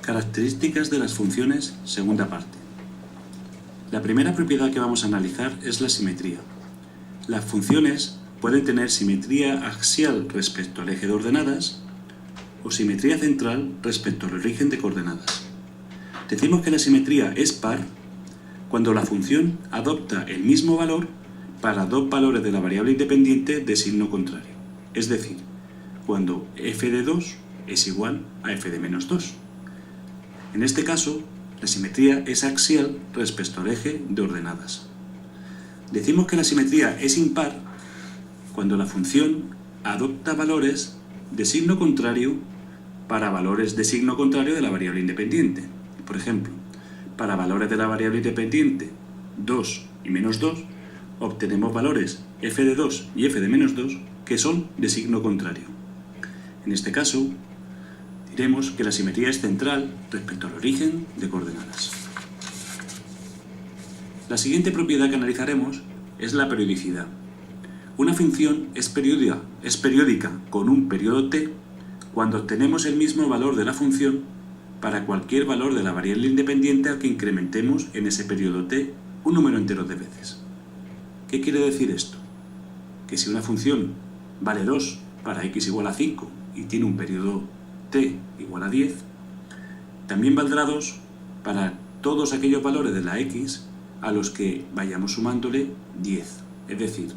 Características de las funciones, segunda parte. La primera propiedad que vamos a analizar es la simetría. Las funciones pueden tener simetría axial respecto al eje de ordenadas o simetría central respecto al origen de coordenadas. Decimos que la simetría es par cuando la función adopta el mismo valor para dos valores de la variable independiente de signo contrario. Es decir, cuando f de 2 es igual a f de menos 2. En este caso, la simetría es axial respecto al eje de ordenadas. Decimos que la simetría es impar cuando la función adopta valores de signo contrario para valores de signo contrario de la variable independiente. Por ejemplo, para valores de la variable independiente 2 y menos 2, obtenemos valores f de 2 y f de menos 2 que son de signo contrario. En este caso, diremos que la simetría es central respecto al origen de coordenadas. La siguiente propiedad que analizaremos es la periodicidad. Una función es periódica con un periodo t cuando obtenemos el mismo valor de la función para cualquier valor de la variable independiente al que incrementemos en ese periodo t un número entero de veces. ¿Qué quiere decir esto? Que si una función vale 2 para x igual a 5 y tiene un periodo t igual a 10, también valdrá 2 para todos aquellos valores de la x a los que vayamos sumándole 10. Es decir,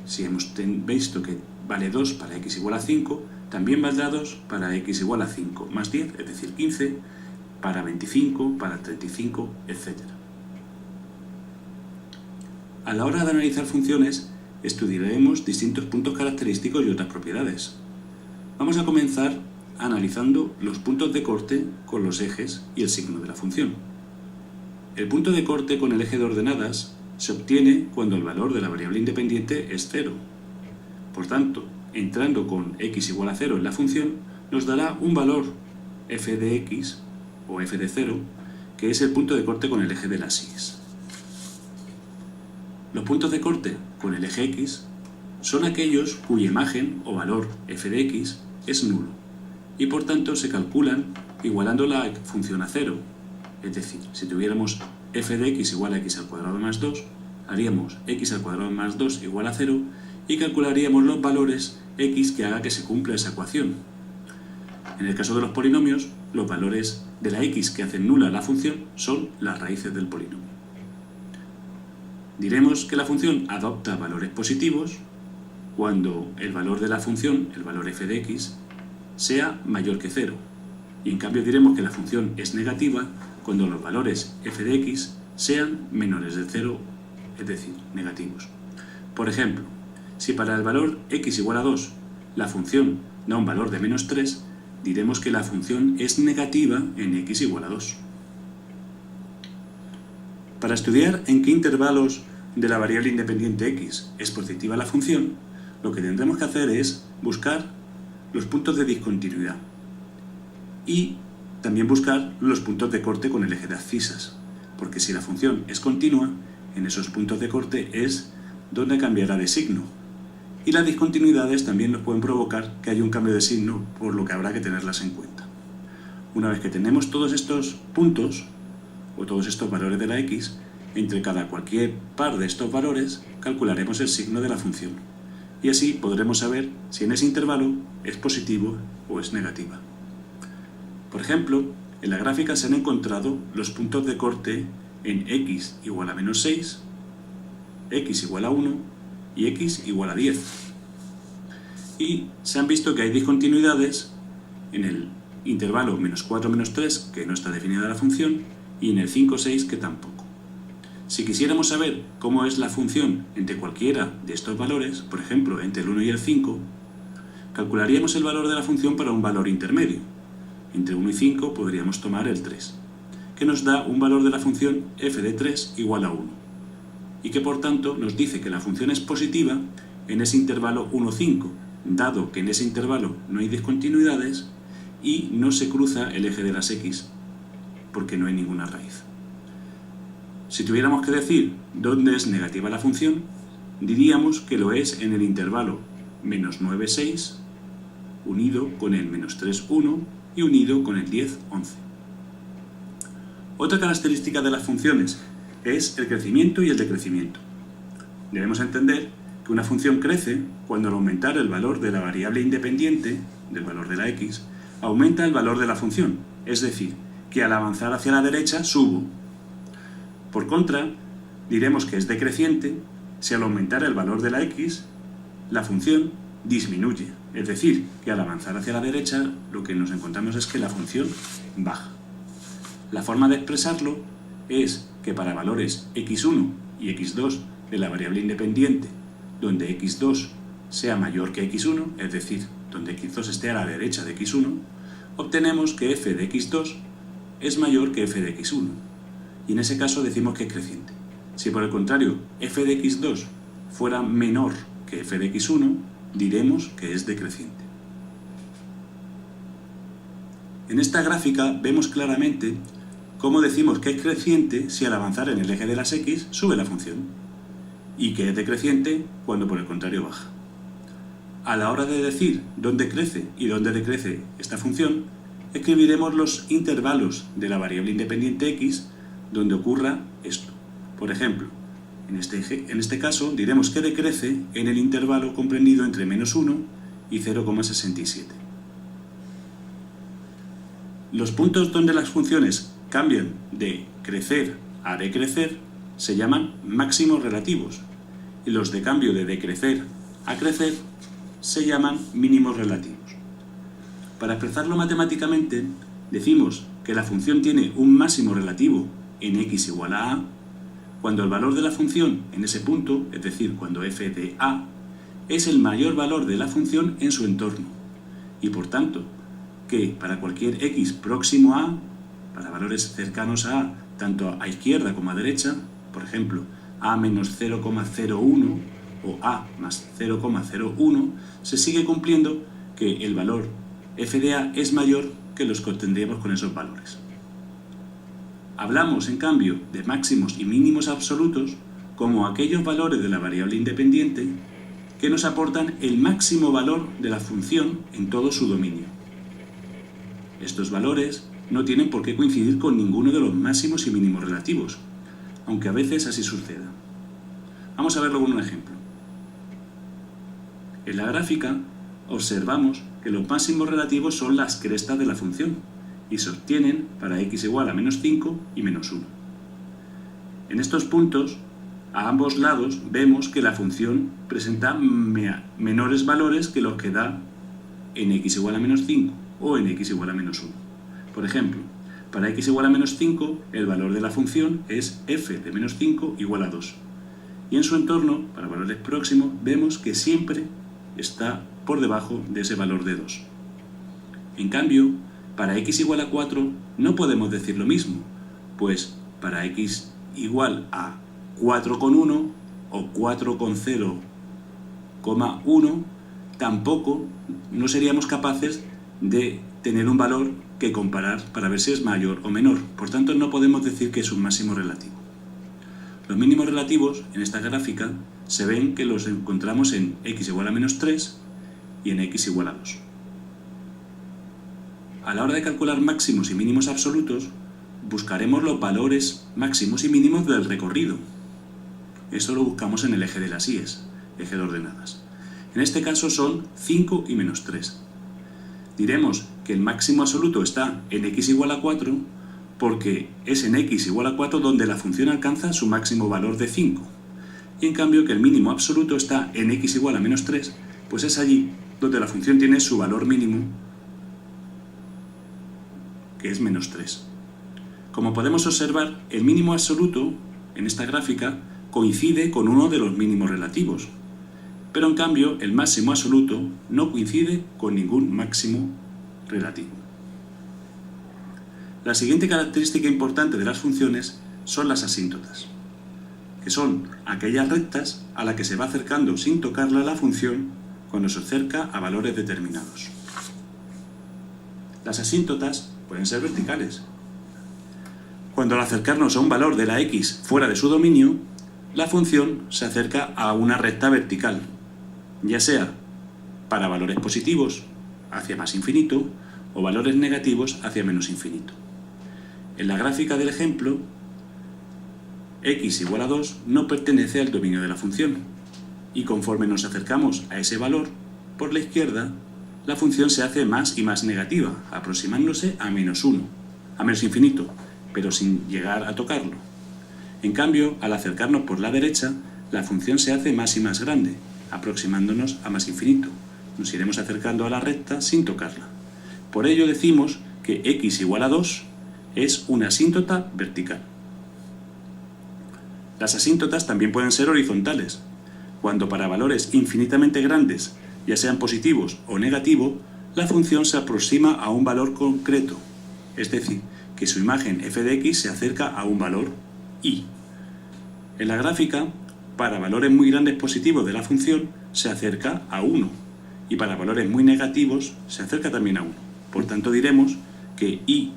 si hemos visto que vale 2 para x igual a 5, también valdrá 2 para x igual a 5 más 10, es decir, 15, para 25, para 35, etc. A la hora de analizar funciones, estudiaremos distintos puntos característicos y otras propiedades. Vamos a comenzar analizando los puntos de corte con los ejes y el signo de la función. El punto de corte con el eje de ordenadas se obtiene cuando el valor de la variable independiente es 0. Por tanto, entrando con x igual a 0 en la función, nos dará un valor f de x o f de 0, que es el punto de corte con el eje de las y. Los puntos de corte con el eje x son aquellos cuya imagen o valor f de x es nulo y por tanto se calculan igualando la función a 0. Es decir, si tuviéramos f de x igual a x al cuadrado más 2, haríamos x al cuadrado más 2 igual a 0 y calcularíamos los valores x que haga que se cumpla esa ecuación. En el caso de los polinomios, los valores de la x que hacen nula la función son las raíces del polinomio. Diremos que la función adopta valores positivos cuando el valor de la función, el valor f de x, sea mayor que 0. Y en cambio diremos que la función es negativa cuando los valores f de x sean menores de 0, es decir, negativos. Por ejemplo, si para el valor x igual a 2 la función da un valor de menos 3, diremos que la función es negativa en x igual a 2. Para estudiar en qué intervalos de la variable independiente x es positiva la función, lo que tendremos que hacer es buscar los puntos de discontinuidad y también buscar los puntos de corte con el eje de abscisas, porque si la función es continua, en esos puntos de corte es donde cambiará de signo. Y las discontinuidades también nos pueden provocar que haya un cambio de signo, por lo que habrá que tenerlas en cuenta. Una vez que tenemos todos estos puntos, o todos estos valores de la x, entre cualquier par de estos valores, calcularemos el signo de la función. Y así podremos saber si en ese intervalo es positivo o es negativa. Por ejemplo, en la gráfica se han encontrado los puntos de corte en x igual a menos 6, x igual a 1 y x igual a 10. Y se han visto que hay discontinuidades en el intervalo menos 4 menos 3, que no está definida la función, y en el 5, 6, que tampoco. Si quisiéramos saber cómo es la función entre cualquiera de estos valores, por ejemplo, entre el 1 y el 5, calcularíamos el valor de la función para un valor intermedio. Entre 1 y 5 podríamos tomar el 3, que nos da un valor de la función f de 3 igual a 1, y que por tanto nos dice que la función es positiva en ese intervalo 1,5, dado que en ese intervalo no hay discontinuidades y no se cruza el eje de las x, porque no hay ninguna raíz. Si tuviéramos que decir dónde es negativa la función, diríamos que lo es en el intervalo menos 9, 6, unido con el menos 3, 1 y unido con el 10, 11. Otra característica de las funciones es el crecimiento y el decrecimiento. Debemos entender que una función crece cuando al aumentar el valor de la variable independiente, del valor de la x, aumenta el valor de la función, es decir, que al avanzar hacia la derecha subo. Por contra, diremos que es decreciente si al aumentar el valor de la x, la función disminuye, es decir, que al avanzar hacia la derecha lo que nos encontramos es que la función baja. La forma de expresarlo es que para valores x1 y x2 de la variable independiente, donde x2 sea mayor que x1, es decir, donde x2 esté a la derecha de x1, obtenemos que f de x2 es mayor que f de x1, y en ese caso decimos que es creciente. Si por el contrario f de x2 fuera menor que f de x1, diremos que es decreciente. En esta gráfica vemos claramente cómo decimos que es creciente si al avanzar en el eje de las x sube la función, y que es decreciente cuando por el contrario baja. A la hora de decir dónde crece y dónde decrece esta función, escribiremos los intervalos de la variable independiente x donde ocurra esto. Por ejemplo, en este caso diremos que decrece en el intervalo comprendido entre -1 y 0,67. Los puntos donde las funciones cambian de crecer a decrecer se llaman máximos relativos, y los de cambio de decrecer a crecer se llaman mínimos relativos. Para expresarlo matemáticamente, decimos que la función tiene un máximo relativo en x igual a a, cuando el valor de la función en ese punto, es decir, cuando f de a, es el mayor valor de la función en su entorno, y por tanto, que para cualquier x próximo a, para valores cercanos a a, tanto a izquierda como a derecha, por ejemplo, a menos 0,01 o a más 0,01, se sigue cumpliendo que el valor f de a es mayor que los que obtendríamos con esos valores. Hablamos, en cambio, de máximos y mínimos absolutos como aquellos valores de la variable independiente que nos aportan el máximo valor de la función en todo su dominio. Estos valores no tienen por qué coincidir con ninguno de los máximos y mínimos relativos, aunque a veces así suceda. Vamos a verlo con un ejemplo. En la gráfica observamos que los máximos relativos son las crestas de la función y se obtienen para x igual a -5 y -1. En estos puntos, a ambos lados vemos que la función presenta menores valores que los que da en x igual a -5 o en x igual a -1. Por ejemplo, para x igual a -5, el valor de la función es f de -5 igual a 2. Y en su entorno, para valores próximos, vemos que siempre está por debajo de ese valor de 2. En cambio, para x igual a 4 no podemos decir lo mismo, pues para x igual a 4,1 o 4,0,1 tampoco no seríamos capaces de tener un valor que comparar para ver si es mayor o menor. Por tanto, no podemos decir que es un máximo relativo. Los mínimos relativos en esta gráfica se ven que los encontramos en x igual a -3 y en x igual a 2. A la hora de calcular máximos y mínimos absolutos, buscaremos los valores máximos y mínimos del recorrido. Eso lo buscamos en el eje de las íes, eje de ordenadas. En este caso son 5 y -3. Diremos que el máximo absoluto está en x igual a 4 porque es en x igual a 4 donde la función alcanza su máximo valor de 5. Y en cambio que el mínimo absoluto está en x igual a -3, pues es allí donde la función tiene su valor mínimo, que es -3. Como podemos observar, el mínimo absoluto en esta gráfica coincide con uno de los mínimos relativos, pero en cambio el máximo absoluto no coincide con ningún máximo relativo. La siguiente característica importante de las funciones son las asíntotas, que son aquellas rectas a las que se va acercando sin tocarla la función cuando se acerca a valores determinados. Las asíntotas pueden ser verticales. Cuando al acercarnos a un valor de la x fuera de su dominio, la función se acerca a una recta vertical, ya sea para valores positivos hacia más infinito o valores negativos hacia menos infinito. En la gráfica del ejemplo, x igual a 2 no pertenece al dominio de la función, y conforme nos acercamos a ese valor, por la izquierda, la función se hace más y más negativa, aproximándose a menos 1, a menos infinito, pero sin llegar a tocarlo. En cambio, al acercarnos por la derecha, la función se hace más y más grande, aproximándonos a más infinito. Nos iremos acercando a la recta sin tocarla. Por ello decimos que x igual a 2 es una asíntota vertical. Las asíntotas también pueden ser horizontales, cuando para valores infinitamente grandes, ya sean positivos o negativos, la función se aproxima a un valor concreto, es decir, que su imagen f de x se acerca a un valor y. En la gráfica, para valores muy grandes positivos de la función se acerca a 1 y para valores muy negativos se acerca también a 1. Por tanto diremos que y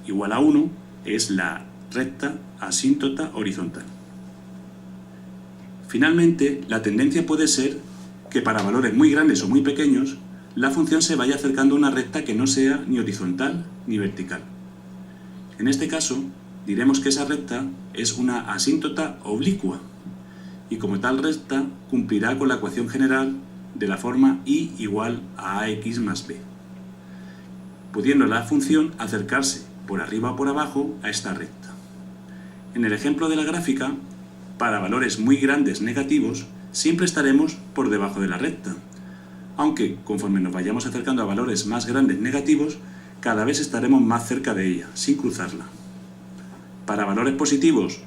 igual a 1 es la recta asíntota horizontal. Finalmente, la tendencia puede ser que para valores muy grandes o muy pequeños la función se vaya acercando a una recta que no sea ni horizontal ni vertical. En este caso, diremos que esa recta es una asíntota oblicua y como tal recta cumplirá con la ecuación general de la forma y igual a ax más b, pudiendo la función acercarse por arriba o por abajo a esta recta. En el ejemplo de la gráfica, para valores muy grandes negativos, siempre estaremos por debajo de la recta, aunque conforme nos vayamos acercando a valores más grandes negativos, cada vez estaremos más cerca de ella, sin cruzarla. Para valores positivos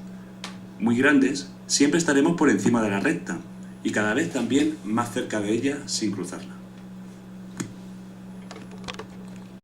muy grandes, siempre estaremos por encima de la recta y cada vez también más cerca de ella sin cruzarla.